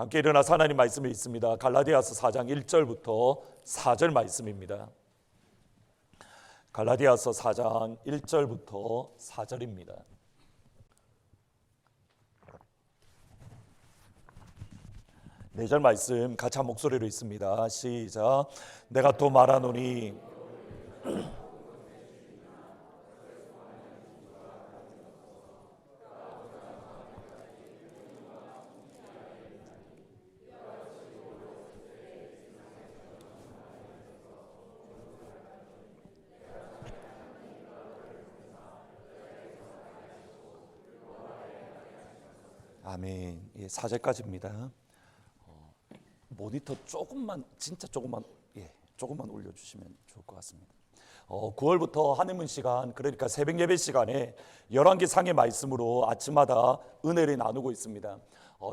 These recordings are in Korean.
함께 일어나서 하나님 말씀이 있습니다. 갈라디아서 4장 1절부터 4절 말씀입니다. 갈라디아서 4장 1절부터 4절입니다. 네 절 말씀 같이 한 목소리로 있습니다. 시작. 내가 또 말하노니 아멘. 예, 4절까지입니다. 모니터 조금만, 진짜 조금만, 조금만 올려주시면 좋을 것 같습니다. 9월부터 한해문 시간, 그러니까 새벽 예배 시간에 열왕기 상의 말씀으로 아침마다 은혜를 나누고 있습니다.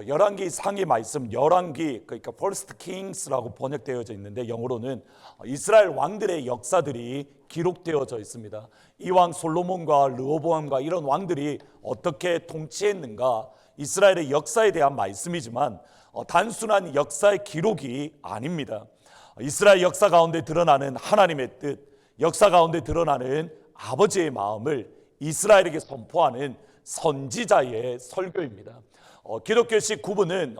열왕기 상의 말씀, 열왕기, 그러니까 First Kings라고 번역되어져 있는데 영어로는 이스라엘 왕들의 역사들이 기록되어져 있습니다. 이왕 솔로몬과 르호보암과 이런 왕들이 어떻게 통치했는가, 이스라엘의 역사에 대한 말씀이지만 단순한 역사의 기록이 아닙니다. 이스라엘 역사 가운데 드러나는 하나님의 뜻, 역사 가운데 드러나는 아버지의 마음을 이스라엘에게 선포하는 선지자의 설교입니다. 기독교식 구분은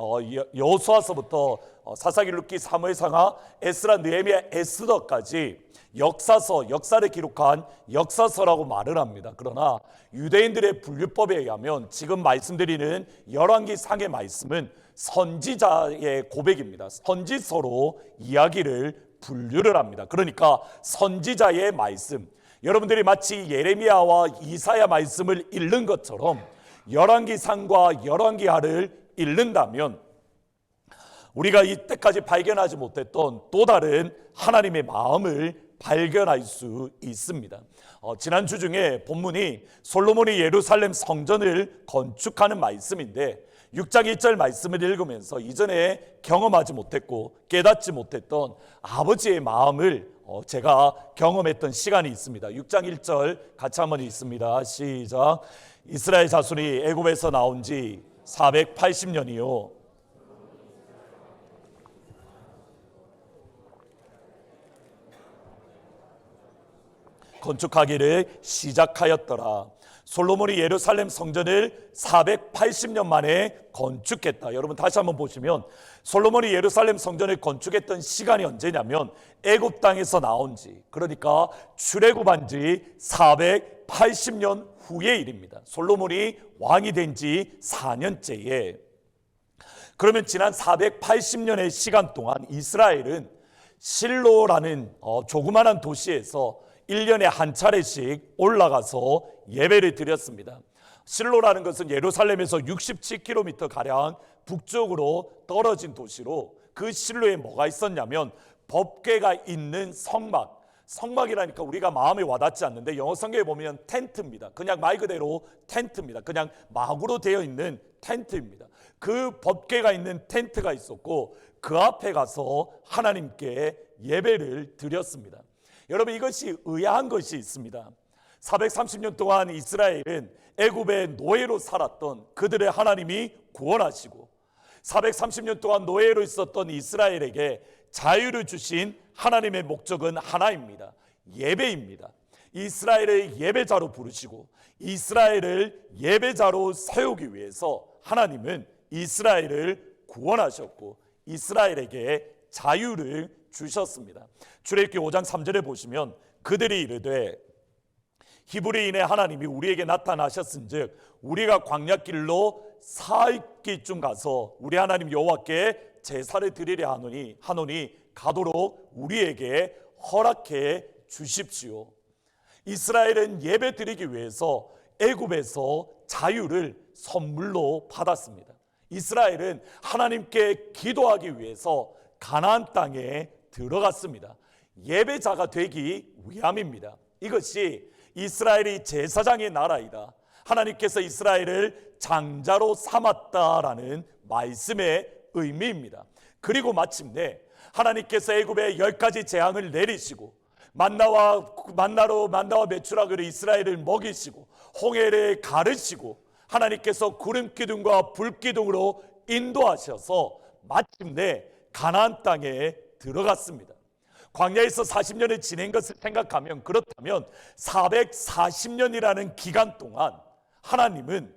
여호수아서부터 사사기록기, 사무엘상하, 에스라, 느헤미야, 에스더까지 역사서, 역사를 기록한 역사서라고 말을 합니다. 그러나 유대인들의 분류법에 의하면 지금 말씀드리는 열왕기 상의 말씀은 선지자의 고백입니다. 선지서로 이야기를 분류를 합니다. 그러니까 선지자의 말씀, 여러분들이 마치 예레미야와 이사야 말씀을 읽는 것처럼 열왕기상과 열왕기하를 읽는다면 우리가 이때까지 발견하지 못했던 또 다른 하나님의 마음을 발견할 수 있습니다. 지난주 중에 본문이 솔로몬이 예루살렘 성전을 건축하는 말씀인데 6장 1절 말씀을 읽으면서 이전에 경험하지 못했고 깨닫지 못했던 아버지의 마음을 제가 경험했던 시간이 있습니다. 6장 1절 같이 한번 읽습니다. 시작. 이스라엘 자손이 애굽에서 나온 지 480년이요 건축하기를 시작하였더라. 솔로몬이 예루살렘 성전을 480년 만에 건축했다. 여러분 다시 한번 보시면 솔로몬이 예루살렘 성전을 건축했던 시간이 언제냐면 애굽 땅에서 나온 지, 그러니까 출애굽한 지 480년 후의 일입니다. 솔로몬이 왕이 된 지 4년째에, 그러면 지난 480년의 시간 동안 이스라엘은 실로라는 조그마한 도시에서 1년에 한 차례씩 올라가서 예배를 드렸습니다. 실로라는 것은 예루살렘에서 67km 가량 북쪽으로 떨어진 도시로, 그 실로에 뭐가 있었냐면 법궤가 있는 성막, 성막이라니까 우리가 마음에 와닿지 않는데 영어 성경에 보면 텐트입니다. 그냥 말 그대로 텐트입니다. 그냥 막으로 되어 있는 텐트입니다. 그 법궤가 있는 텐트가 있었고 그 앞에 가서 하나님께 예배를 드렸습니다. 여러분 이것이 의아한 것이 있습니다. 430년 동안 이스라엘은 애굽의 노예로 살았던 그들의 하나님이 구원하시고 430년 동안 노예로 있었던 이스라엘에게 자유를 주신 하나님의 목적은 하나입니다. 예배입니다. 이스라엘을 예배자로 부르시고 이스라엘을 예배자로 세우기 위해서 하나님은 이스라엘을 구원하셨고 이스라엘에게 자유를 주셨습니다. 출애굽기 5장 3절에 보시면 그들이 이르되 히브리인의 하나님이 우리에게 나타나셨은즉 우리가 광야길로 사흘기쯤 가서 우리 하나님 여호와께 제사를 드리려 하노니 가도록 우리에게 허락해 주십시오. 이스라엘은 예배 드리기 위해서 애굽에서 자유를 선물로 받았습니다. 이스라엘은 하나님께 기도하기 위해서 가나안 땅에 들어갔습니다. 예배자가 되기 위함입니다. 이것이 이스라엘이 제사장의 나라이다, 하나님께서 이스라엘을 장자로 삼았다라는 말씀의 의미입니다. 그리고 마침내 하나님께서 애굽에 10가지 재앙을 내리시고 만나로 메추라기로 이스라엘을 먹이시고 홍해를 가르시고 하나님께서 구름 기둥과 불 기둥으로 인도하셔서 마침내 가나안 땅에 들어갔습니다. 광야에서 40년을 지낸 것을 생각하면, 그렇다면 440년이라는 기간 동안 하나님은,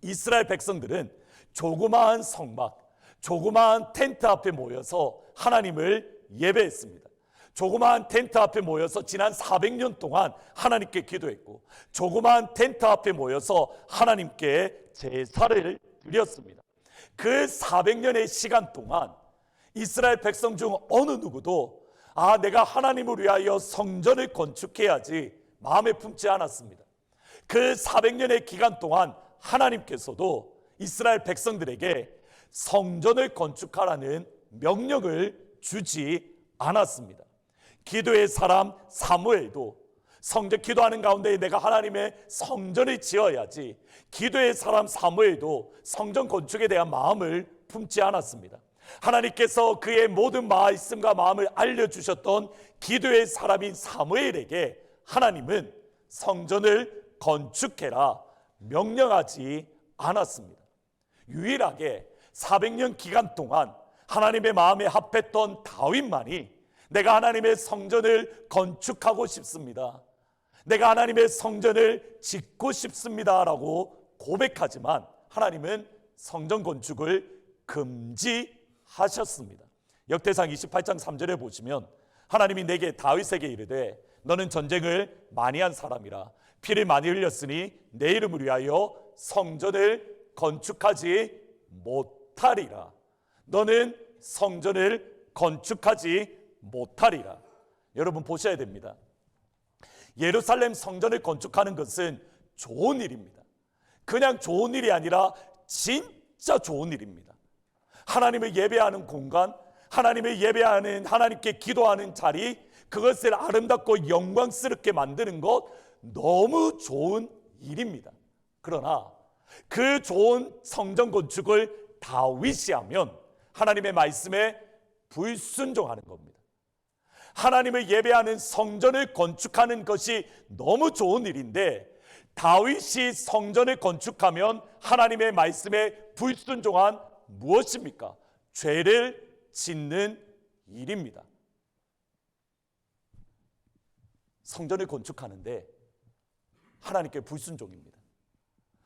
이스라엘 백성들은 조그마한 성막, 조그마한 텐트 앞에 모여서 하나님을 예배했습니다. 조그마한 텐트 앞에 모여서 지난 400년 동안 하나님께 기도했고, 조그마한 텐트 앞에 모여서 하나님께 제사를 드렸습니다. 그 400년의 시간 동안 이스라엘 백성 중 어느 누구도 내가 하나님을 위하여 성전을 건축해야지 마음에 품지 않았습니다. 그 400년의 기간 동안 하나님께서도 이스라엘 백성들에게 성전을 건축하라는 명령을 주지 않았습니다. 기도의 사람 사무엘도 성전 기도하는 가운데 내가 하나님의 성전을 지어야지, 기도의 사람 사무엘도 성전 건축에 대한 마음을 품지 않았습니다. 하나님께서 그의 모든 말씀과 마음을 알려주셨던 기도의 사람인 사무엘에게 하나님은 성전을 건축해라 명령하지 않았습니다. 유일하게 400년 기간 동안 하나님의 마음에 합했던 다윗만이 내가 하나님의 성전을 건축하고 싶습니다, 내가 하나님의 성전을 짓고 싶습니다 라고 고백하지만 하나님은 성전 건축을 금지하셨습니다. 역대상 28장 3절에 보시면 하나님이 내게 다윗에게 이르되 너는 전쟁을 많이 한 사람이라 피를 많이 흘렸으니 내 이름을 위하여 성전을 건축하지 못하리라. 너는 성전을 건축하지 못하리라. 여러분 보셔야 됩니다. 예루살렘 성전을 건축하는 것은 좋은 일입니다. 그냥 좋은 일이 아니라 진짜 좋은 일입니다. 하나님을 예배하는 공간, 하나님을 예배하는, 하나님께 기도하는 자리, 그것을 아름답고 영광스럽게 만드는 것 너무 좋은 일입니다. 그러나 그 좋은 성전 건축을 다윗이 하면 하나님의 말씀에 불순종하는 겁니다. 하나님을 예배하는 성전을 건축하는 것이 너무 좋은 일인데 다윗이 성전을 건축하면 하나님의 말씀에 불순종한 무엇입니까? 죄를 짓는 일입니다. 성전을 건축하는데 하나님께 불순종입니다.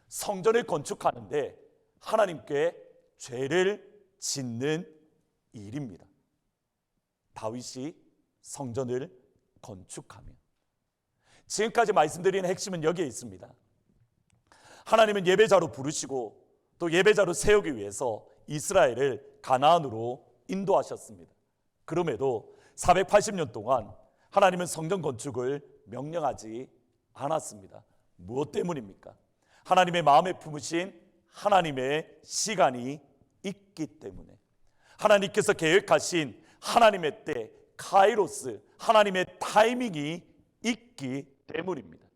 성전을 건축하는데 하나님께 죄를 짓는 일입니다. 다윗이 성전을 건축하면, 지금까지 말씀드린 핵심은 여기에 있습니다. 하나님은 예배자로 부르시고 또 예배자로 세우기 위해서 이스라엘을 가나안으로 인도하셨습니다. 그럼에도 480년 동안 하나님은 성전 건축을 명령하지 않았습니다. 무엇 때문입니까? 하나님의 마음에 품으신 하나님의 시간이 있기 때문에, 하나님께서 계획하신 하나님의 때, 카이로스, 하나님의 타이밍이 있기 때문입니다.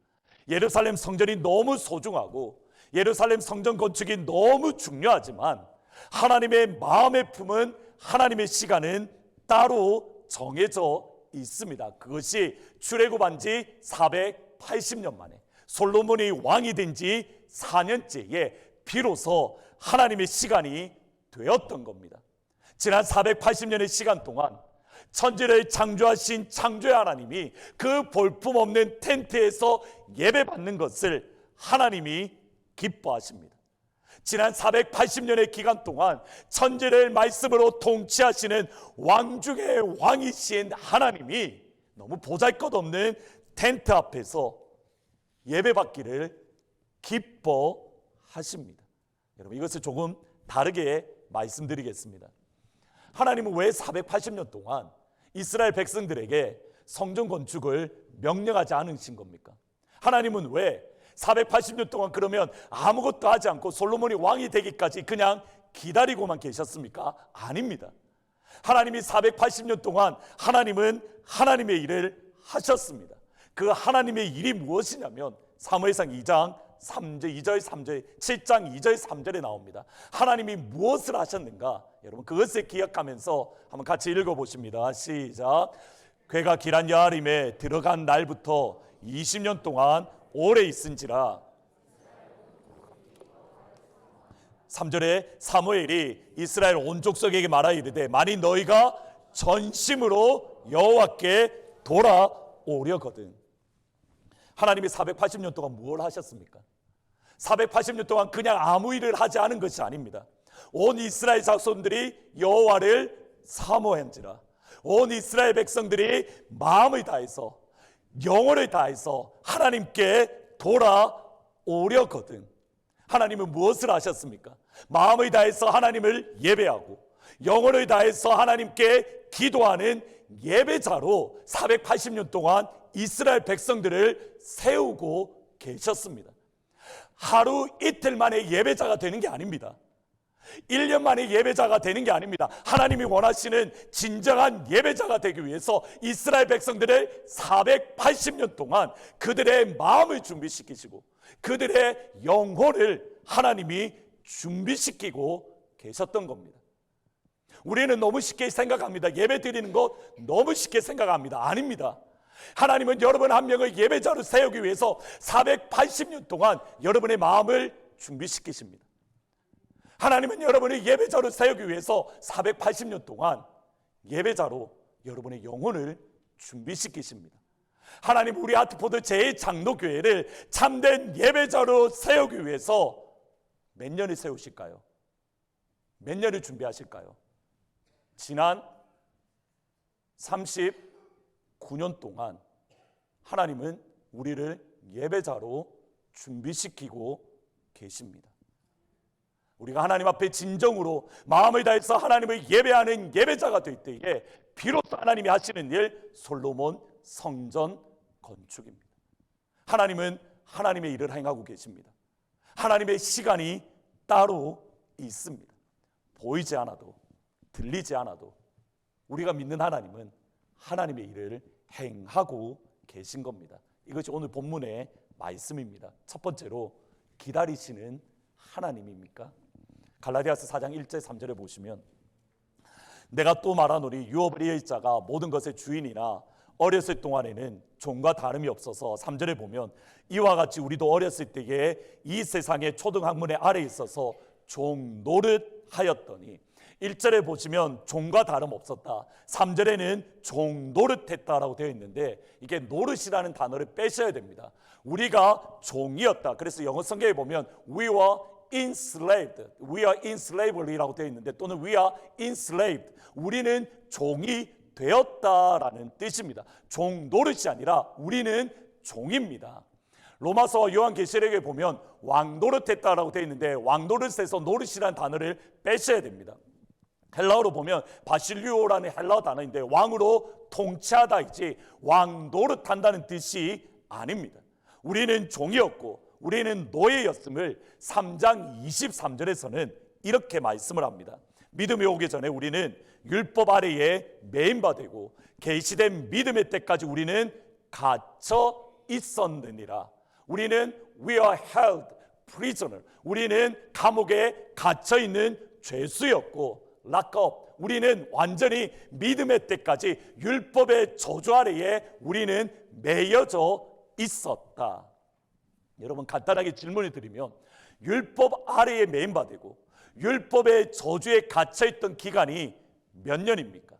예루살렘 성전이 너무 소중하고 예루살렘 성전 건축이 너무 중요하지만 하나님의 마음에 품은 하나님의 시간은 따로 정해져 있습니다. 그것이 출애굽한 지 480년 만에 솔로몬이 왕이 된 지 4년째에 비로소 하나님의 시간이 되었던 겁니다. 지난 480년의 시간 동안 천지를 창조하신 창조의 하나님이 그 볼품없는 텐트에서 예배받는 것을 하나님이 기뻐하십니다. 지난 480년의 기간 동안 천지를 말씀으로 통치하시는 왕 중의 왕이신 하나님이 너무 보잘것없는 텐트 앞에서 예배받기를 기뻐하십니다. 여러분, 이것을 조금 다르게 말씀드리겠습니다. 하나님은 왜 480년 동안 이스라엘 백성들에게 성전 건축을 명령하지 않으신 겁니까? 하나님은 왜 480년 동안 그러면 아무것도 하지 않고 솔로몬이 왕이 되기까지 그냥 기다리고만 계셨습니까? 아닙니다. 하나님이 480년 동안 하나님은 하나님의 일을 하셨습니다. 그 하나님의 일이 무엇이냐면 사무엘상 2장 3절, 2절, 3절, 7장 2절, 3절에 나옵니다. 하나님이 무엇을 하셨는가? 여러분 그것을 기억하면서 한번 같이 읽어보십니다. 시작. 괴가 기란 여아림에 들어간 날부터 20년 동안 오래 있은지라 3절에 사무엘이 이스라엘 온 족속에게 말하 이르되 만일 너희가 전심으로 여호와께 돌아오려거든. 하나님이 480년 동안 무엇을 하셨습니까? 480년 동안 그냥 아무 일을 하지 않은 것이 아닙니다. 온 이스라엘 자손들이 여호와를 사모한지라. 온 이스라엘 백성들이 마음을 다해서 영혼을 다해서 하나님께 돌아오려거든. 하나님은 무엇을 하셨습니까? 마음을 다해서 하나님을 예배하고 영혼을 다해서 하나님께 기도하는 예배자로 480년 동안 이스라엘 백성들을 세우고 계셨습니다. 하루 이틀 만에 예배자가 되는 게 아닙니다. 1년 만에 예배자가 되는 게 아닙니다. 하나님이 원하시는 진정한 예배자가 되기 위해서 이스라엘 백성들을 480년 동안 그들의 마음을 준비시키시고 그들의 영혼을 하나님이 준비시키고 계셨던 겁니다. 우리는 너무 쉽게 생각합니다. 예배 드리는 것 너무 쉽게 생각합니다. 아닙니다. 하나님은 여러분 한 명을 예배자로 세우기 위해서 480년 동안 여러분의 마음을 준비시키십니다. 하나님은 여러분을 예배자로 세우기 위해서 480년 동안 예배자로 여러분의 영혼을 준비시키십니다. 하나님 우리 아트포드 제2장로교회를 참된 예배자로 세우기 위해서 몇 년을 세우실까요? 몇 년을 준비하실까요? 지난 39년 동안 하나님은 우리를 예배자로 준비시키고 계십니다. 우리가 하나님 앞에 진정으로 마음을 다해서 하나님을 예배하는 예배자가 될 때에 비로소 하나님이 하시는 일, 솔로몬 성전 건축입니다. 하나님은 하나님의 일을 행하고 계십니다. 하나님의 시간이 따로 있습니다. 보이지 않아도 들리지 않아도 우리가 믿는 하나님은 하나님의 일을 행하고 계신 겁니다. 이것이 오늘 본문의 말씀입니다. 첫 번째로 기다리시는 하나님입니까? 갈라디아서 4장 1절 3절에 보시면 내가 또 말하노니 유업을 이을 자가 모든 것의 주인이나 어렸을 동안에는 종과 다름이 없어서 3절에 보면 이와 같이 우리도 어렸을 때에 이 세상의 초등학문의 아래에 있어서 종 노릇하였더니 1절에 보시면 종과 다름 없었다. 3절에는 종 노릇했다라고 되어 있는데 이게 노릇이라는 단어를 빼셔야 됩니다. 우리가 종이었다. 그래서 영어 성경에 보면 we were enslaved, we are in slavery라고 되어 있는데 또는 we are enslaved, 우리는 종이 되었다라는 뜻입니다. 종 노릇이 아니라 우리는 종입니다. 로마서 요한계시록에 보면 왕 노릇했다라고 되어 있는데 왕 노릇에서 노릇이라는 단어를 빼셔야 됩니다. 헬라어로 보면 바실리오라는 헬라어 단어인데 왕으로 통치하다이지 왕 노릇한다는 뜻이 아닙니다. 우리는 종이었고 우리는 노예였음을 3장 23절에서는 이렇게 말씀을 합니다. 믿음이 오기 전에 우리는 율법 아래에 매인바 되고 계시된 믿음의 때까지 우리는 갇혀 있었느니라. 우리는 we are held prisoner. 우리는 감옥에 갇혀 있는 죄수였고 락업. 우리는 완전히 믿음의 때까지 율법의 저주 아래에 우리는 매여져 있었다. 여러분 간단하게 질문을 드리면 율법 아래에 매인받고 율법의 저주에 갇혀있던 기간이 몇 년입니까?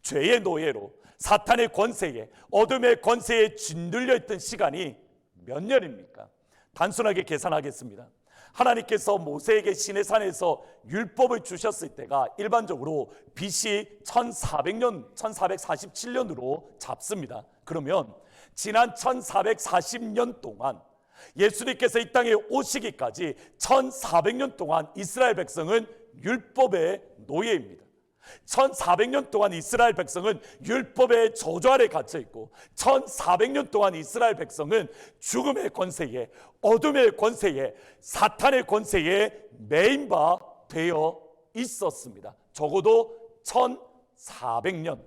죄의 노예로 사탄의 권세에 어둠의 권세에 짓눌려 있던 시간이 몇 년입니까? 단순하게 계산하겠습니다. 하나님께서 모세에게 시내산에서 율법을 주셨을 때가 일반적으로 BC 1400년, 1447년으로 잡습니다. 그러면 지난 1440년 동안 예수님께서 이 땅에 오시기까지 1400년 동안 이스라엘 백성은 율법의 노예입니다. 1400년 동안 이스라엘 백성은 율법의 저주 아래 갇혀 있고 1400년 동안 이스라엘 백성은 죽음의 권세에 어둠의 권세에 사탄의 권세에 매인바 되어 있었습니다. 적어도 1400년.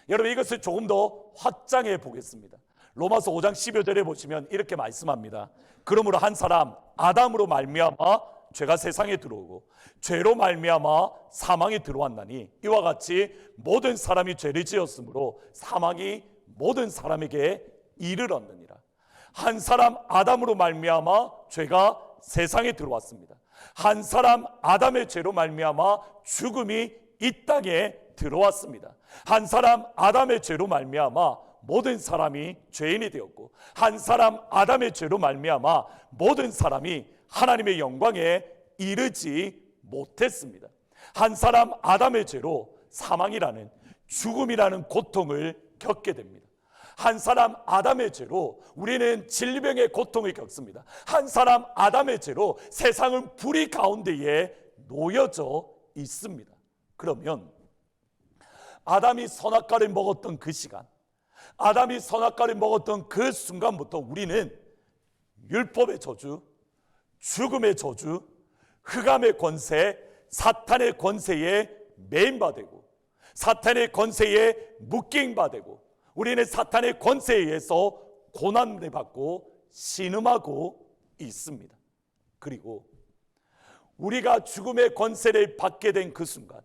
여러분 이것을 조금 더 확장해 보겠습니다. 로마서 5장 12절에 보시면 이렇게 말씀합니다. 그러므로 한 사람 아담으로 말미암아 죄가 세상에 들어오고 죄로 말미암아 사망이 들어왔나니 이와 같이 모든 사람이 죄를 지었으므로 사망이 모든 사람에게 이르렀느니라. 한 사람 아담으로 말미암아 죄가 세상에 들어왔습니다. 한 사람 아담의 죄로 말미암아 죽음이 이 땅에 들어왔습니다. 한 사람 아담의 죄로 말미암아 모든 사람이 죄인이 되었고, 한 사람 아담의 죄로 말미암아 모든 사람이 하나님의 영광에 이르지 못했습니다. 한 사람 아담의 죄로 사망이라는, 죽음이라는 고통을 겪게 됩니다. 한 사람 아담의 죄로 우리는 질병의 고통을 겪습니다. 한 사람 아담의 죄로 세상은 불의 가운데에 놓여져 있습니다. 그러면 아담이 선악과를 먹었던 그 시간, 아담이 선악과를 먹었던 그 순간부터 우리는 율법의 저주, 죽음의 저주, 흑암의 권세, 사탄의 권세에 매인바되고, 사탄의 권세에 묶임바되고, 우리는 사탄의 권세에 의해서 고난을 받고 신음하고 있습니다. 그리고 우리가 죽음의 권세를 받게 된 그 순간,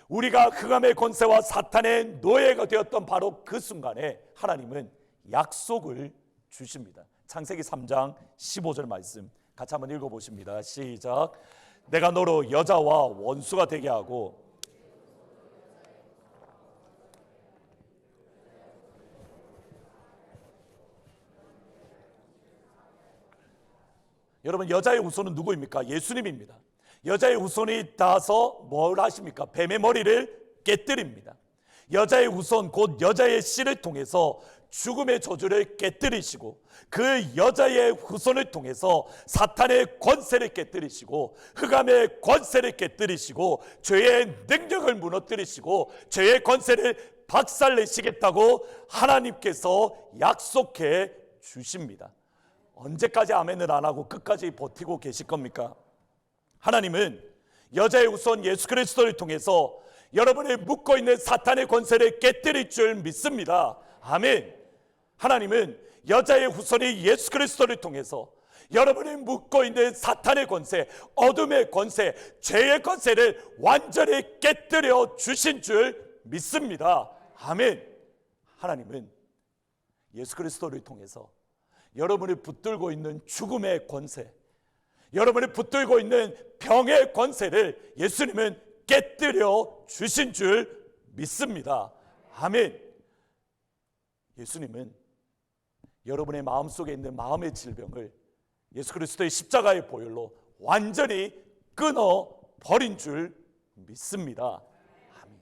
우리가 흑암의 권세와 사탄의 노예가 되었던 바로 그 순간에 하나님은 약속을 주십니다. 창세기 3장 15절 말씀 같이 한번 읽어보십니다. 시작. 내가 너로 여자와 원수가 되게 하고 여러분, 여자의 후손은 누구입니까? 예수님입니다. 여자의 후손이 닿아서 뭘 하십니까? 뱀의 머리를 깨뜨립니다. 여자의 후손 곧 여자의 씨를 통해서 죽음의 저주를 깨뜨리시고, 그 여자의 후손을 통해서 사탄의 권세를 깨뜨리시고, 흑암의 권세를 깨뜨리시고, 죄의 능력을 무너뜨리시고, 죄의 권세를 박살내시겠다고 하나님께서 약속해 주십니다. 언제까지 아멘을 안 하고 끝까지 버티고 계실 겁니까? 하나님은 여자의 후손 예수 그리스도를 통해서 여러분이 묶고 있는 사탄의 권세를 깨뜨릴 줄 믿습니다. 아멘. 하나님은 여자의 후손이 예수 그리스도를 통해서 여러분이 묶고 있는 사탄의 권세, 어둠의 권세, 죄의 권세를 완전히 깨뜨려 주신 줄 믿습니다. 아멘. 하나님은 예수 그리스도를 통해서 여러분이 붙들고 있는 죽음의 권세, 여러분이 붙들고 있는 병의 권세를 예수님은 깨뜨려 주신 줄 믿습니다. 아멘. 예수님은 여러분의 마음속에 있는 마음의 질병을 예수 그리스도의 십자가의 보혈로 완전히 끊어 버린 줄 믿습니다. 아멘.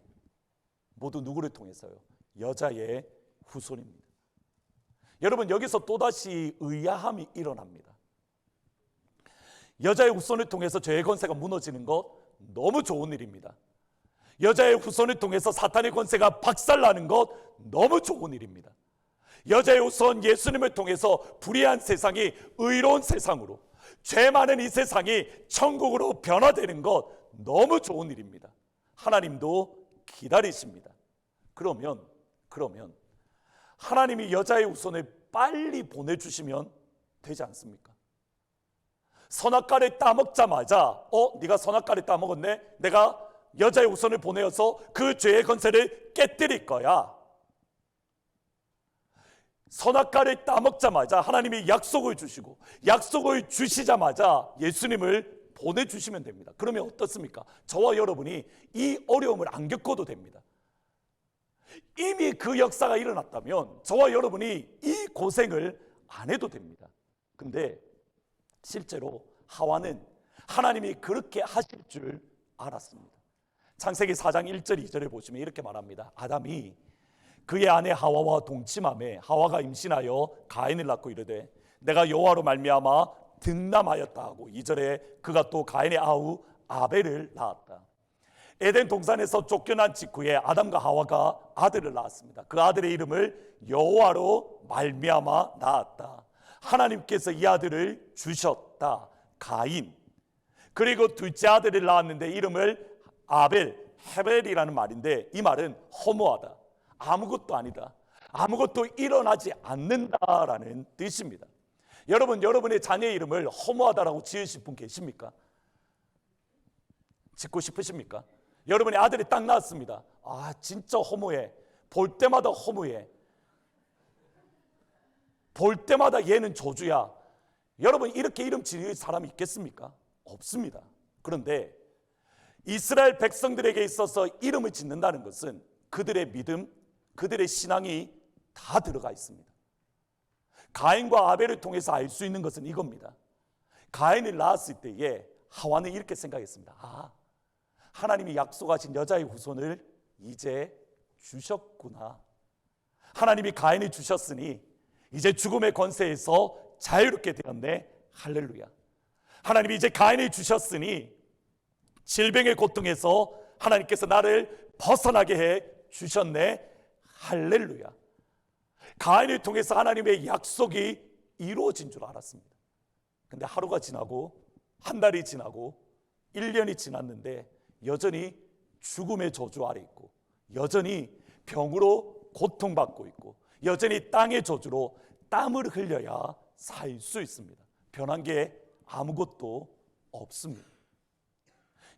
모두 누구를 통해서요? 여자의 후손입니다. 여러분, 여기서 또다시 의아함이 일어납니다. 여자의 후손을 통해서 죄의 권세가 무너지는 것 너무 좋은 일입니다. 여자의 후손을 통해서 사탄의 권세가 박살나는 것 너무 좋은 일입니다. 여자의 후손 예수님을 통해서 불의한 세상이 의로운 세상으로, 죄 많은 이 세상이 천국으로 변화되는 것 너무 좋은 일입니다. 하나님도 기다리십니다. 그러면 하나님이 여자의 후손을 빨리 보내주시면 되지 않습니까? 선악과를 따먹자마자 네가 선악과를 따먹었네? 내가 여자의 후손을 보내어서 그 죄의 권세를 깨뜨릴 거야. 선악과를 따먹자마자 하나님이 약속을 주시고, 약속을 주시자마자 예수님을 보내주시면 됩니다. 그러면 어떻습니까? 저와 여러분이 이 어려움을 안 겪어도 됩니다. 이미 그 역사가 일어났다면 저와 여러분이 이 고생을 안 해도 됩니다. 근데 실제로 하와는 하나님이 그렇게 하실 줄 알았습니다. 창세기 4장 1절 2절에 보시면 이렇게 말합니다. 아담이 그의 아내 하와와 동침하매 하와가 임신하여 가인을 낳고 이르되 내가 여호와로 말미암아 등남하였다 하고, 2절에 그가 또 가인의 아우 아벨을 낳았다. 에덴 동산에서 쫓겨난 직후에 아담과 하와가 아들을 낳았습니다. 그 아들의 이름을 여호와로 말미암아 낳았다. 하나님께서 이 아들을 주셨다. 가인. 그리고 둘째 아들을 낳았는데 이름을 아벨, 헤벨이라는 말인데 이 말은 허무하다, 아무것도 아니다, 아무것도 일어나지 않는다라는 뜻입니다. 여러분, 여러분의 자녀의 이름을 허무하다라고 지으실 분 계십니까? 짓고 싶으십니까? 여러분의 아들이 딱 낳았습니다. 진짜 허무해, 볼 때마다 허무해, 볼 때마다 얘는 저주야. 여러분, 이렇게 이름 지을 사람이 있겠습니까? 없습니다. 그런데 이스라엘 백성들에게 있어서 이름을 짓는다는 것은 그들의 믿음, 그들의 신앙이 다 들어가 있습니다. 가인과 아벨을 통해서 알 수 있는 것은 이겁니다. 가인을 낳았을 때에 하와는 이렇게 생각했습니다. 하나님이 약속하신 여자의 후손을 이제 주셨구나. 하나님이 가인을 주셨으니 이제 죽음의 권세에서 자유롭게 되었네. 할렐루야. 하나님이 이제 가인을 주셨으니 질병의 고통에서 하나님께서 나를 벗어나게 해 주셨네. 할렐루야. 가인을 통해서 하나님의 약속이 이루어진 줄 알았습니다. 근데 하루가 지나고 한 달이 지나고 1년이 지났는데 여전히 죽음의 저주 아래 있고, 여전히 병으로 고통받고 있고, 여전히 땅의 저주로 땀을 흘려야 살 수 있습니다. 변한 게 아무것도 없습니다.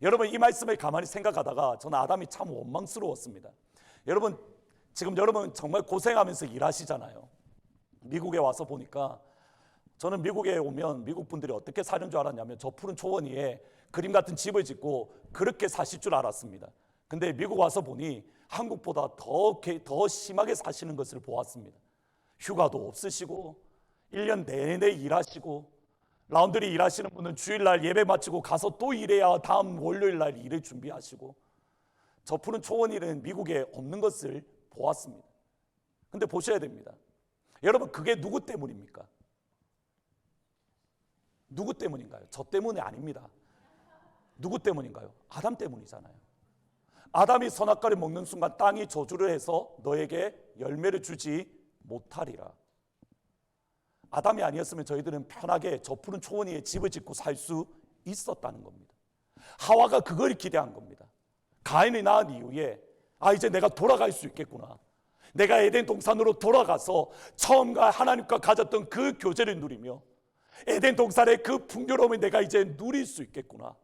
여러분, 이 말씀을 가만히 생각하다가 저는 아담이 참 원망스러웠습니다. 여러분, 지금 여러분 정말 고생하면서 일하시잖아요. 미국에 와서 보니까, 저는 미국에 오면 미국 분들이 어떻게 사는 줄 알았냐면 저 푸른 초원 위에 그림 같은 집을 짓고 그렇게 사실 줄 알았습니다. 근데 미국 와서 보니 한국보다 더 심하게 사시는 것을 보았습니다. 휴가도 없으시고 1년 내내 일하시고, 라운드리 일하시는 분은 주일날 예배 마치고 가서 또 일해야 다음 월요일날 일을 준비하시고, 저 푸른 초원 일은 미국에 없는 것을 보았습니다. 근데 보셔야 됩니다. 여러분, 그게 누구 때문입니까? 누구 때문인가요? 저 때문이 아닙니다. 누구 때문인가요? 아담 때문이잖아요. 아담이 선악과를 먹는 순간 땅이 저주를 해서 너에게 열매를 주지 못하리라. 아담이 아니었으면 저희들은 편하게 저 푸른 초원 위에 집을 짓고 살 수 있었다는 겁니다. 하와가 그걸 기대한 겁니다. 가인을 낳은 이후에 이제 내가 돌아갈 수 있겠구나. 내가 에덴 동산으로 돌아가서 처음과 하나님과 가졌던 그 교제를 누리며 에덴 동산의 그 풍요로움을 내가 이제 누릴 수 있겠구나.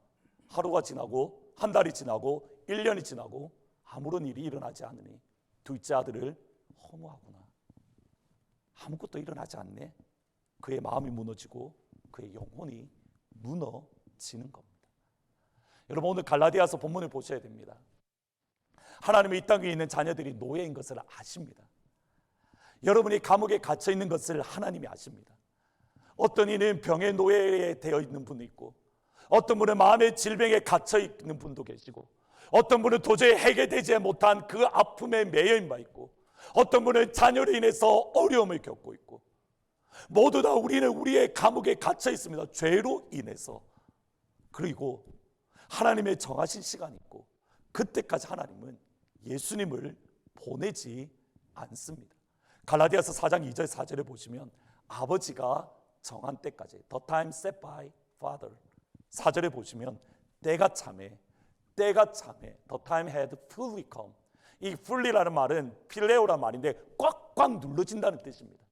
하루가 지나고 한 달이 지나고 1년이 지나고 아무런 일이 일어나지 않으니 둘째 아들을 허무하구나. 아무것도 일어나지 않네. 그의 마음이 무너지고 그의 영혼이 무너지는 겁니다. 여러분, 오늘 갈라디아서 본문을 보셔야 됩니다. 하나님은 이 땅 위에 있는 자녀들이 노예인 것을 아십니다. 여러분이 감옥에 갇혀 있는 것을 하나님이 아십니다. 어떤 이는 병의 노예에 되어 있는 분도 있고, 어떤 분은 마음의 질병에 갇혀 있는 분도 계시고, 어떤 분은 도저히 해결되지 못한 그 아픔에 매여 있고, 어떤 분은 자녀로 인해서 어려움을 겪고 있고, 모두 다 우리는 우리의 감옥에 갇혀 있습니다. 죄로 인해서. 그리고 하나님의 정하신 시간이 있고, 그때까지 하나님은 예수님을 보내지 않습니다. 갈라디아서 4장 2절 4절에 보시면 아버지가 정한 때까지, The time set by Father. 4절에 보시면 때가 참해, The time had fully come. 이 fully라는 말은 필레오란 말인데 꽉꽉 눌러진다는 뜻입니다.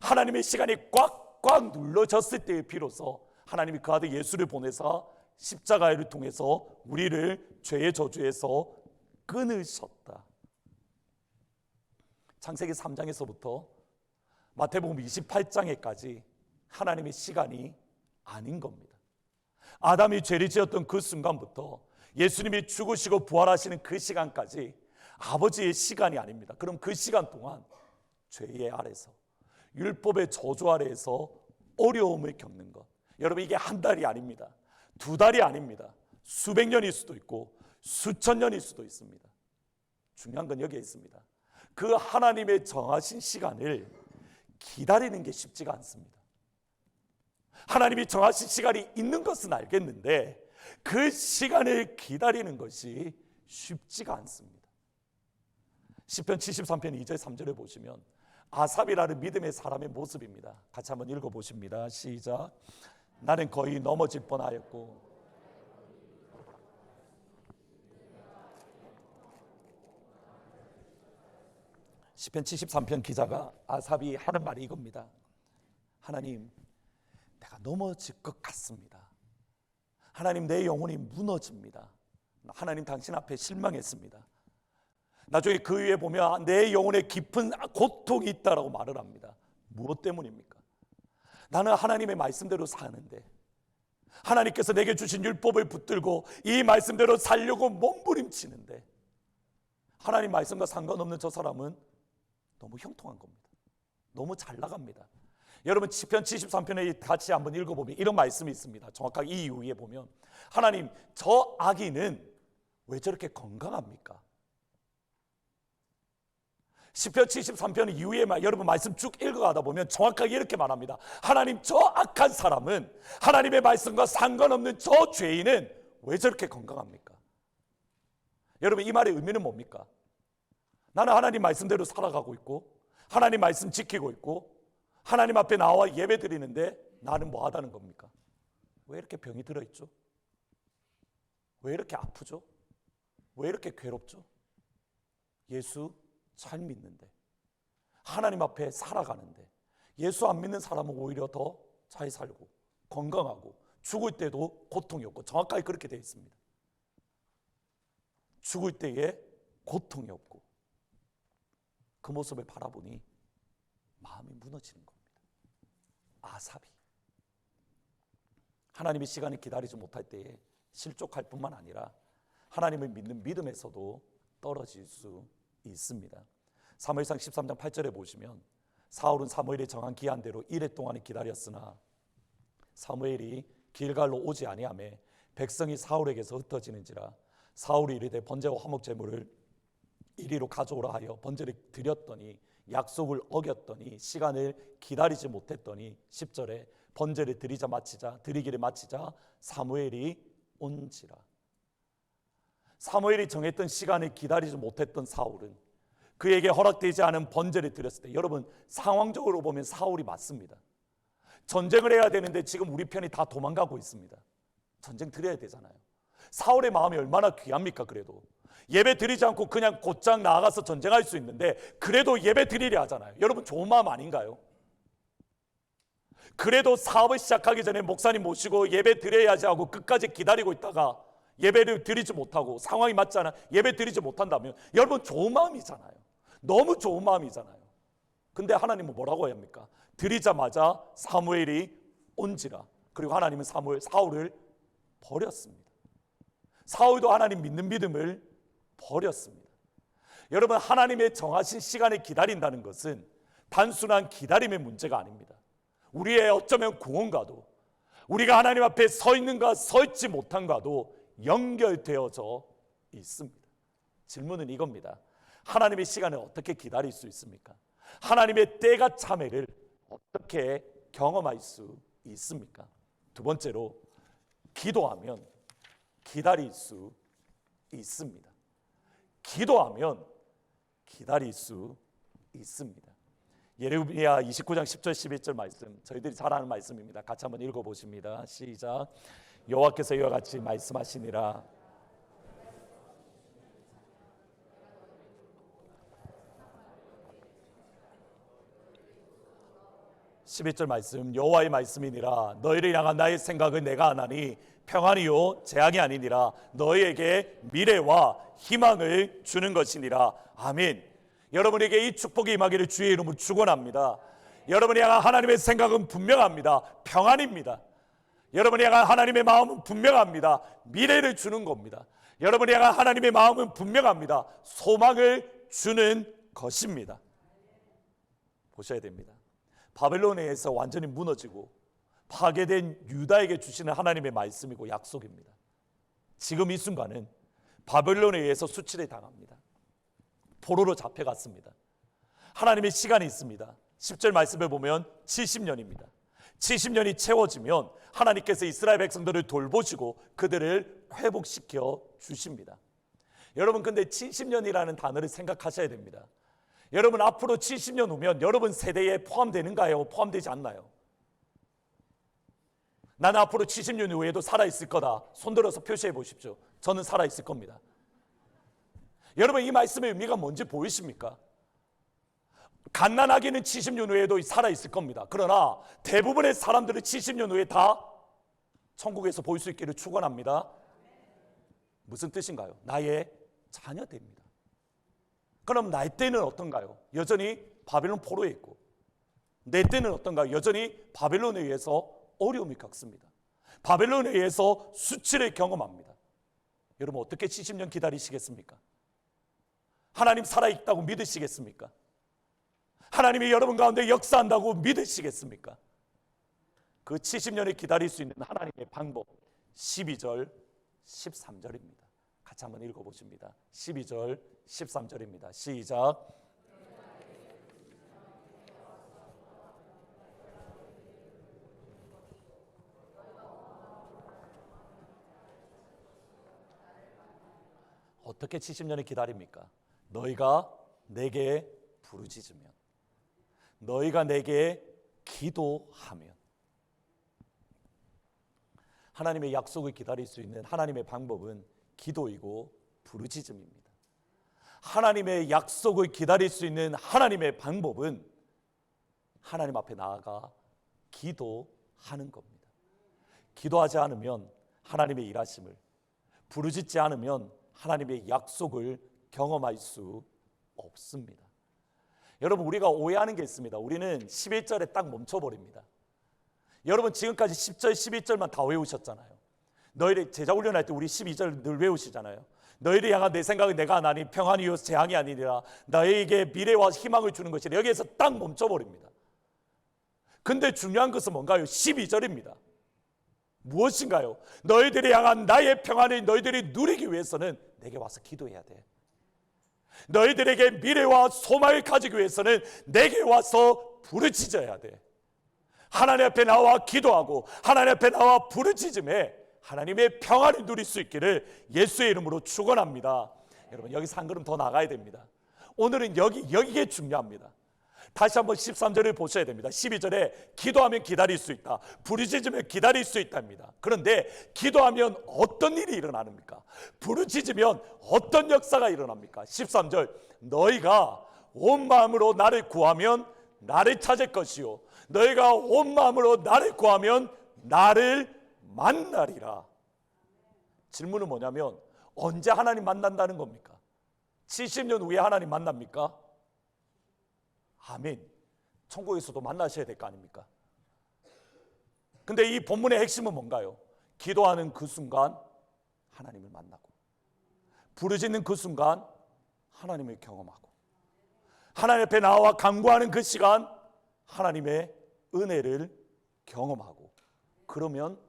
하나님의 시간이 꽉꽉 눌러졌을 때에 비로소 하나님이 그 아들 예수를 보내사 십자가를 통해서 우리를 죄의 저주에서 끊으셨다. 창세기 3장에서부터 마태복음 28장에까지 하나님의 시간이 아닌 겁니다. 아담이 죄를 지었던 그 순간부터 예수님이 죽으시고 부활하시는 그 시간까지 아버지의 시간이 아닙니다. 그럼 그 시간 동안 죄의 아래서, 율법의 저주 아래에서 어려움을 겪는 것, 여러분, 이게 한 달이 아닙니다. 두 달이 아닙니다. 수백 년일 수도 있고 수천 년일 수도 있습니다. 중요한 건 여기에 있습니다. 그 하나님의 정하신 시간을 기다리는 게 쉽지가 않습니다. 하나님이 정하신 시간이 있는 것은 알겠는데 그 시간을 기다리는 것이 쉽지가 않습니다. 시편 73편 2절 3절에 보시면 아삽이라는 믿음의 사람의 모습입니다. 같이 한번 읽어보십니다. 시작. 나는 거의 넘어질 뻔하였고 시편 73편 기자가 아삽이 하는 말이 이겁니다. 하나님, 내가 넘어질 것 같습니다. 하나님, 내 영혼이 무너집니다. 하나님, 당신 앞에 실망했습니다. 나중에 그 위에 보면 내 영혼에 깊은 고통이 있다라고 말을 합니다. 무엇 때문입니까? 나는 하나님의 말씀대로 사는데, 하나님께서 내게 주신 율법을 붙들고 이 말씀대로 살려고 몸부림치는데 하나님 말씀과 상관없는 저 사람은 너무 형통한 겁니다. 너무 잘 나갑니다. 여러분 시편 73편에 같이 한번 읽어보면 이런 말씀이 있습니다. 정확하게 이 이후에 보면 하나님 저 아기는 왜 저렇게 건강합니까? 시편 73편 이후에 여러분 말씀 쭉 읽어가다 보면 정확하게 이렇게 말합니다. 하나님 저 악한 사람은 하나님의 말씀과 상관없는 저 죄인은 왜 저렇게 건강합니까? 여러분 이 말의 의미는 뭡니까? 나는 하나님 말씀대로 살아가고 있고 하나님 말씀 지키고 있고 하나님 앞에 나와 예배 드리는데 나는 뭐 하다는 겁니까? 왜 이렇게 병이 들어있죠? 왜 이렇게 아프죠? 왜 이렇게 괴롭죠? 예수 잘 믿는데 하나님 앞에 살아가는데 예수 안 믿는 사람은 오히려 더 잘 살고 건강하고 죽을 때도 고통이 없고 정확하게 그렇게 되어 있습니다. 죽을 때에 고통이 없고 그 모습을 바라보니 마음이 무너지는 겁니다. 아삽이 하나님의 시간을 기다리지 못할 때에 실족할 뿐만 아니라 하나님을 믿는 믿음에서도 떨어질 수 있습니다. 사무엘상 13장 8절에 보시면 사울은 사무엘이 정한 기한대로 이레 동안을 기다렸으나 사무엘이 길갈로 오지 아니하매 백성이 사울에게서 흩어지는지라 사울이 이르되 번제와 화목 제물을 이리로 가져오라 하여 번제를 드렸더니 약속을 어겼더니 시간을 기다리지 못했더니 10절에 번제를 드리기를 마치자 사무엘이 온지라. 사무엘이 정했던 시간을 기다리지 못했던 사울은 그에게 허락되지 않은 번제를 드렸을 때 여러분 상황적으로 보면 사울이 맞습니다. 전쟁을 해야 되는데 지금 우리 편이 다 도망가고 있습니다. 전쟁 드려야 되잖아요. 사울의 마음이 얼마나 귀합니까? 그래도 예배 드리지 않고 그냥 곧장 나아가서 전쟁할 수 있는데 그래도 예배 드리려 하잖아요. 여러분 좋은 마음 아닌가요? 그래도 사업을 시작하기 전에 목사님 모시고 예배 드려야지 하고 끝까지 기다리고 있다가 예배를 드리지 못하고 상황이 맞지 않아 예배 드리지 못한다면 여러분 좋은 마음이잖아요. 너무 좋은 마음이잖아요. 근데 하나님은 뭐라고 해야 합니까? 드리자마자 사무엘이 온지라. 그리고 하나님은 사울을 버렸습니다. 사울도 하나님 믿는 믿음을 버렸습니다. 여러분 하나님의 정하신 시간을 기다린다는 것은 단순한 기다림의 문제가 아닙니다. 우리의 어쩌면 구원과도 우리가 하나님 앞에 서 있는가 서 있지 못한가도 연결되어져 있습니다. 질문은 이겁니다. 하나님의 시간을 어떻게 기다릴 수 있습니까? 하나님의 때가 참회를 어떻게 경험할 수 있습니까? 두 번째로 기도하면 기다릴 수 있습니다. 기도하면 기다릴 수 있습니다. 예레미야 29장 10절 11절 말씀 저희들이 잘 아는 말씀입니다. 같이 한번 읽어보십니다. 시작. 여호와께서 이와 같이 말씀하시니라. 11절 말씀 여호와의 말씀이니라. 너희를 향한 나의 생각은 내가 아나니 평안이요 재앙이 아니니라. 너희에게 미래와 희망을 주는 것이니라. 아멘. 여러분에게 이 축복이 임하기를 주의 이름으로 축원합니다. 여러분이 향한 하나님의 생각은 분명합니다. 평안입니다. 여러분이 향한 하나님의 마음은 분명합니다. 미래를 주는 겁니다. 여러분이 향한 하나님의 마음은 분명합니다. 소망을 주는 것입니다. 보셔야 됩니다. 바벨론에 의해서 완전히 무너지고 파괴된 유다에게 주시는 하나님의 말씀이고 약속입니다. 지금 이 순간은 바벨론에 의해서 수치를 당합니다. 포로로 잡혀갔습니다. 하나님의 시간이 있습니다. 10절 말씀에 보면 70년입니다. 70년이 채워지면 하나님께서 이스라엘 백성들을 돌보시고 그들을 회복시켜 주십니다. 여러분 근데 70년이라는 단어를 생각하셔야 됩니다. 여러분 앞으로 70년 후면 여러분 세대에 포함되는가요? 포함되지 않나요? 나는 앞으로 70년 후에도 살아있을 거다. 손들어서 표시해 보십시오. 저는 살아있을 겁니다. 여러분 이 말씀의 의미가 뭔지 보이십니까? 갓난아기는 70년 후에도 살아있을 겁니다. 그러나 대부분의 사람들은 70년 후에 다 천국에서 볼 수 있기를 축원합니다. 무슨 뜻인가요? 나의 자녀됩니다. 그럼 나의 때는 어떤가요? 여전히 바벨론 포로에 있고 내 때는 어떤가요? 여전히 바벨론에 의해서 어려움이 겪습니다. 바벨론에 의해서 수치를 경험합니다. 여러분 어떻게 70년 기다리시겠습니까? 하나님 살아있다고 믿으시겠습니까? 하나님이 여러분 가운데 역사한다고 믿으시겠습니까? 그 70년을 기다릴 수 있는 하나님의 방법 12절 13절입니다. 같이 한번 읽어보십니다. 12절 13절입니다. 시작. 어떻게 70년을 기다립니까? 너희가 내게 부르짖으면, 너희가 내게 기도하면. 하나님의 약속을 기다릴 수 있는 하나님의 방법은 기도이고 부르짖음입니다. 하나님의 약속을 기다릴 수 있는 하나님의 방법은 하나님 앞에 나아가 기도하는 겁니다. 기도하지 않으면 하나님의 일하심을, 부르짖지 않으면 하나님의 약속을 경험할 수 없습니다. 여러분 우리가 오해하는 게 있습니다. 우리는 11절에 딱 멈춰버립니다. 여러분 지금까지 10절 11절만 다 외우셨잖아요. 너희를 제자훈련할 때 우리 12절 늘 외우시잖아요. 너희를 향한 내 생각은 내가 하나니 평안이요 재앙이 아니니라 너희에게 미래와 희망을 주는 것이라. 여기에서 딱 멈춰버립니다. 근데 중요한 것은 뭔가요? 12절입니다. 무엇인가요? 너희들이 향한 나의 평안을 너희들이 누리기 위해서는 내게 와서 기도해야 돼. 너희들에게 미래와 소망을 가지기 위해서는 내게 와서 부르짖어야 돼. 하나님 앞에 나와 기도하고 하나님 앞에 나와 부르짖음에 하나님의 평안을 누릴 수 있기를 예수의 이름으로 축원합니다. 여러분 여기서 한 걸음 더 나가야 됩니다. 오늘은 여기에 중요합니다. 다시 한번 13절을 보셔야 됩니다. 12절에 기도하면 기다릴 수 있다, 부르짖으면 기다릴 수 있답니다. 그런데 기도하면 어떤 일이 일어납니까? 부르짖으면 어떤 역사가 일어납니까? 13절 너희가 온 마음으로 나를 구하면 나를 찾을 것이요 너희가 온 마음으로 나를 구하면 나를 만나리라. 질문은 뭐냐면 언제 하나님 만난다는 겁니까? 70년 후에 하나님 만납니까? 아멘. 천국에서도 만나셔야 될 거 아닙니까? 근데 이 본문의 핵심은 뭔가요? 기도하는 그 순간 하나님을 만나고, 부르짖는 그 순간 하나님을 경험하고, 하나님 앞에 나와 간구하는 그 시간 하나님의 은혜를 경험하고, 그러면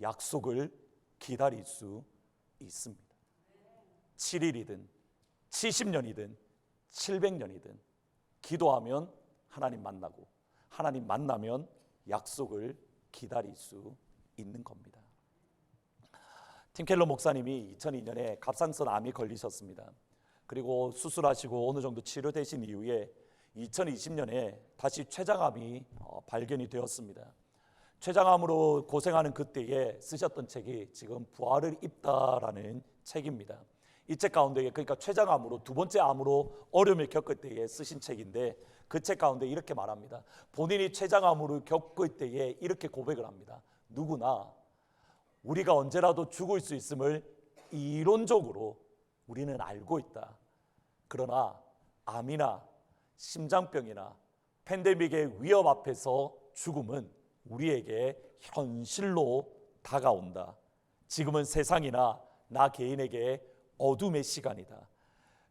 약속을 기다릴 수 있습니다. 7일이든 70년이든 700년이든 기도하면 하나님 만나고, 하나님 만나면 약속을 기다릴 수 있는 겁니다. 팀 켈러 목사님이 2002년에 갑상선 암이 걸리셨습니다. 그리고 수술하시고 어느 정도 치료되신 이후에 2020년에 다시 췌장암이 발견이 되었습니다. 췌장암으로 고생하는 그때에 쓰셨던 책이 지금 부활을 입다라는 책입니다. 이 책 가운데, 그러니까 췌장암으로 두 번째 암으로 어려움을 겪을 때에 쓰신 책인데, 그 책 가운데 이렇게 말합니다. 본인이 췌장암으로 겪을 때에 이렇게 고백을 합니다. 누구나 우리가 언제라도 죽을 수 있음을 이론적으로 우리는 알고 있다. 그러나 암이나 심장병이나 팬데믹의 위협 앞에서 죽음은 우리에게 현실로 다가온다. 지금은 세상이나 나 개인에게 어둠의 시간이다.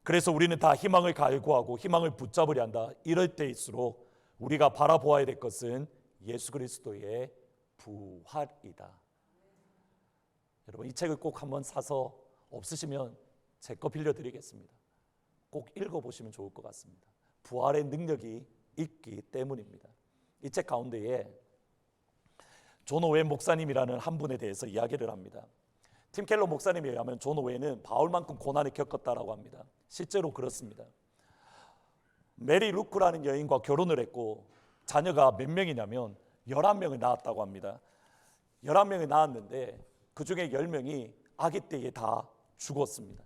그래서 우리는 다 희망을 갈구하고 희망을 붙잡으려 한다. 이럴 때일수록 우리가 바라보아야 될 것은 예수 그리스도의 부활이다. 여러분 이 책을 꼭 한번 사서, 없으시면 제 거 빌려드리겠습니다. 꼭 읽어보시면 좋을 것 같습니다. 부활의 능력이 있기 때문입니다. 이 책 가운데에 존 오웬 목사님이라는 한 분에 대해서 이야기를 합니다. 팀 켈러 목사님에 의하면 존 오웬은 바울만큼 고난을 겪었다라고 합니다. 실제로 그렇습니다. 메리 루크라는 여인과 결혼을 했고 자녀가 몇 명이냐면 11명을 낳았다고 합니다. 11명을 낳았는데 그 중에 10명이 아기 때에 다 죽었습니다.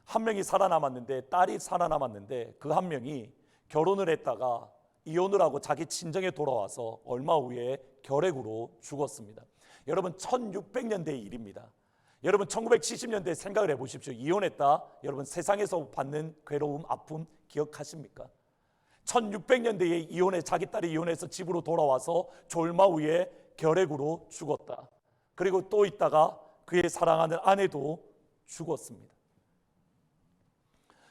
한 명이 살아남았는데, 딸이 살아남았는데 그 한 명이 결혼을 했다가 이혼을 하고 자기 친정에 돌아와서 얼마 후에 결핵으로 죽었습니다. 여러분 1600년대의 일입니다. 여러분 1970년대 생각을 해보십시오. 이혼했다. 여러분 세상에서 받는 괴로움, 아픔 기억하십니까? 1600년대에 자기 딸이 이혼해서 집으로 돌아와서 졸마 후에 결핵으로 죽었다. 그리고 또 있다가 그의 사랑하는 아내도 죽었습니다.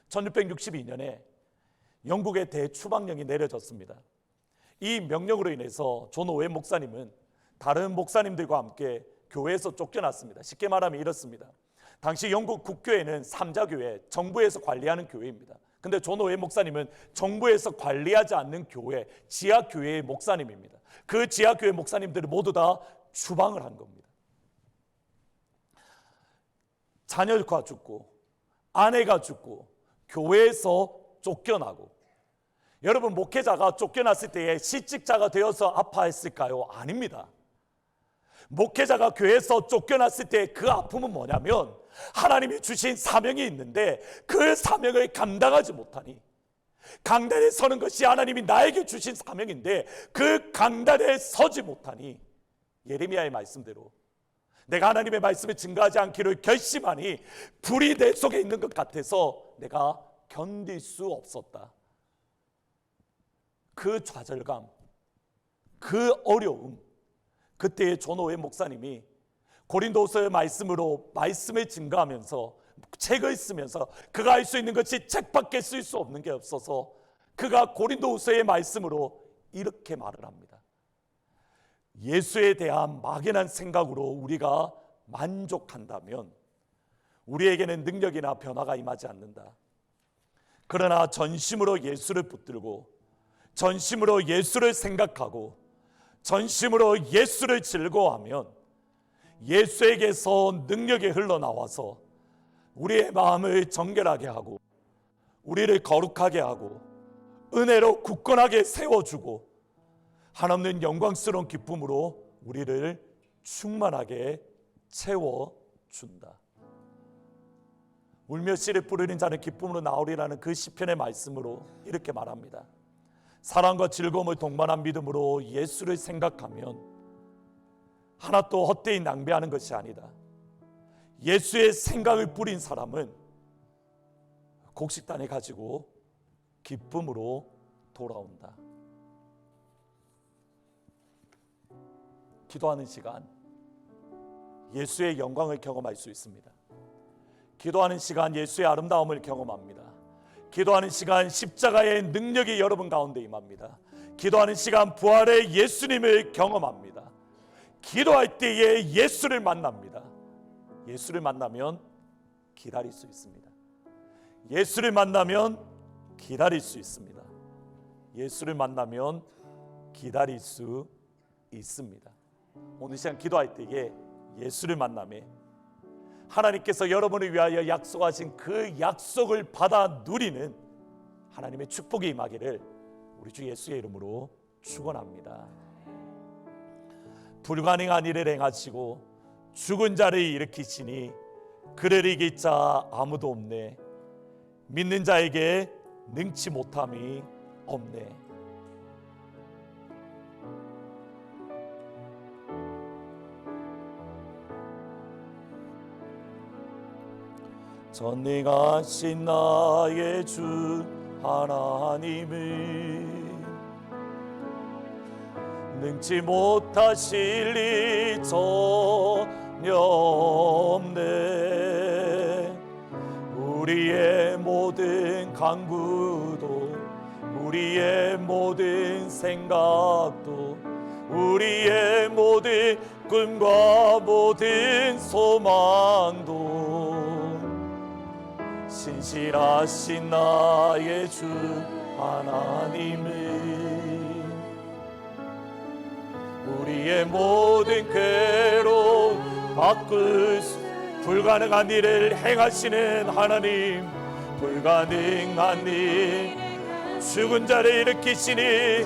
1662년에 영국의 대추방령이 내려졌습니다. 이 명령으로 인해서 존 오웬 목사님은 다른 목사님들과 함께 교회에서 쫓겨났습니다. 쉽게 말하면 이렇습니다. 당시 영국 국교회는 삼자교회, 정부에서 관리하는 교회입니다. 근데 존 오웬 목사님은 정부에서 관리하지 않는 교회, 지하교회의 목사님입니다. 그 지하교회 목사님들을 모두 다 추방을 한 겁니다. 자녀가 죽고 아내가 죽고 교회에서 쫓겨나고, 여러분 목회자가 쫓겨났을 때에 실직자가 되어서 아파했을까요? 아닙니다. 목회자가 교회에서 쫓겨났을 때 그 아픔은 뭐냐면 하나님이 주신 사명이 있는데 그 사명을 감당하지 못하니, 강단에 서는 것이 하나님이 나에게 주신 사명인데 그 강단에 서지 못하니, 예레미야의 말씀대로 내가 하나님의 말씀을 증거하지 않기를 결심하니 불이 내 속에 있는 것 같아서 내가 견딜 수 없었다. 그 좌절감, 그 어려움, 그때의 존 오웬 목사님이 고린도서의 말씀으로 말씀을 증거하면서 책을 쓰면서 그가 할 수 있는 것이 책밖에 쓸 수 없는 게 없어서 그가 고린도서의 말씀으로 이렇게 말을 합니다. 예수에 대한 막연한 생각으로 우리가 만족한다면 우리에게는 능력이나 변화가 임하지 않는다. 그러나 전심으로 예수를 붙들고 전심으로 예수를 생각하고 전심으로 예수를 즐거워하면 예수에게서 능력이 흘러나와서 우리의 마음을 정결하게 하고 우리를 거룩하게 하고 은혜로 굳건하게 세워주고 한없는 영광스러운 기쁨으로 우리를 충만하게 채워준다. 울며 씨를 뿌리는 자는 기쁨으로 나오리라는 그 시편의 말씀으로 이렇게 말합니다. 사랑과 즐거움을 동반한 믿음으로 예수를 생각하면 하나도 헛되이 낭비하는 것이 아니다. 예수의 생각을 뿌린 사람은 곡식단을 가지고 기쁨으로 돌아온다. 기도하는 시간, 예수의 영광을 경험할 수 있습니다. 기도하는 시간, 예수의 아름다움을 경험합니다. 기도하는 시간, 십자가의 능력이 여러분 가운데 임합니다. 기도하는 시간, 부활의 예수님을 경험합니다. 기도할 때에 예수를 만납니다. 예수를 만나면 기다릴 수 있습니다. 예수를 만나면 기다릴 수 있습니다. 예수를 만나면 기다릴 수 있습니다. 오늘 시간 기도할 때에 예수를 만남에 하나님께서 여러분을 위하여 약속하신 그 약속을 받아 누리는 하나님의 축복이 임하기를 우리 주 예수의 이름으로 축원합니다. 불가능한 일을 행하시고 죽은 자를 일으키시니 그를 이길 자 아무도 없네. 믿는 자에게 능치 못함이 없네. 전능하신 나의 주 하나님을 능치 못하실 리 전혀 없네. 우리의 모든 간구도 우리의 모든 생각도 우리의 모든 꿈과 모든 소망도 신실하신 나의 주 하나님을 우리의 모든 괴로움 바꿀 수 불가능한 일을 행하시는 하나님, 불가능한 일 죽은 자를 일으키시니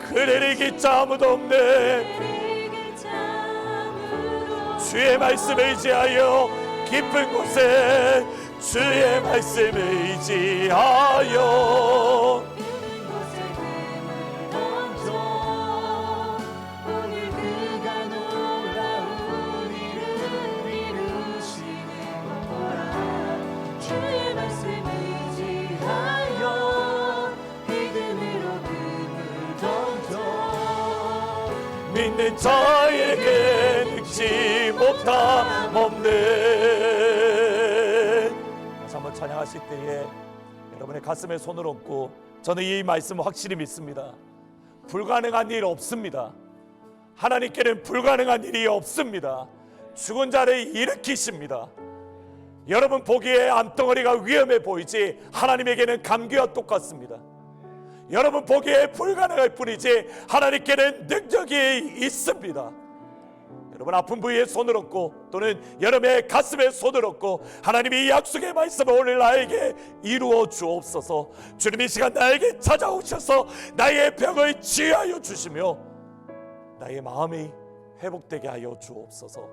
그를 이길 자 아무도 없네. 주의 말씀을 의지하여 깊은 곳에 주의 말씀을 의지하여 오늘 그가 놀라운 일을 이루시는 거라. 주의 말씀을 의지하여 믿음으로 금을 던져 믿는 자에게 알지 못함 없네. 다시 한번 찬양하실 때에 여러분의 가슴에 손을 얹고 저는 이 말씀을 확실히 믿습니다. 불가능한 일 없습니다. 하나님께는 불가능한 일이 없습니다. 죽은 자를 일으키십니다. 여러분 보기에 암덩어리가 위험해 보이지 하나님에게는 감기와 똑같습니다. 여러분 보기에 불가능할 뿐이지 하나님께는 능력이 있습니다. 여러분 아픈 부위에 손을 얹고 또는 여러분의 가슴에 손을 얹고 하나님이 이 약속의 말씀을 오늘 나에게 이루어 주옵소서. 주님 이 시간 나에게 찾아오셔서 나의 병을 치유하여 주시며 나의 마음이 회복되게 하여 주옵소서.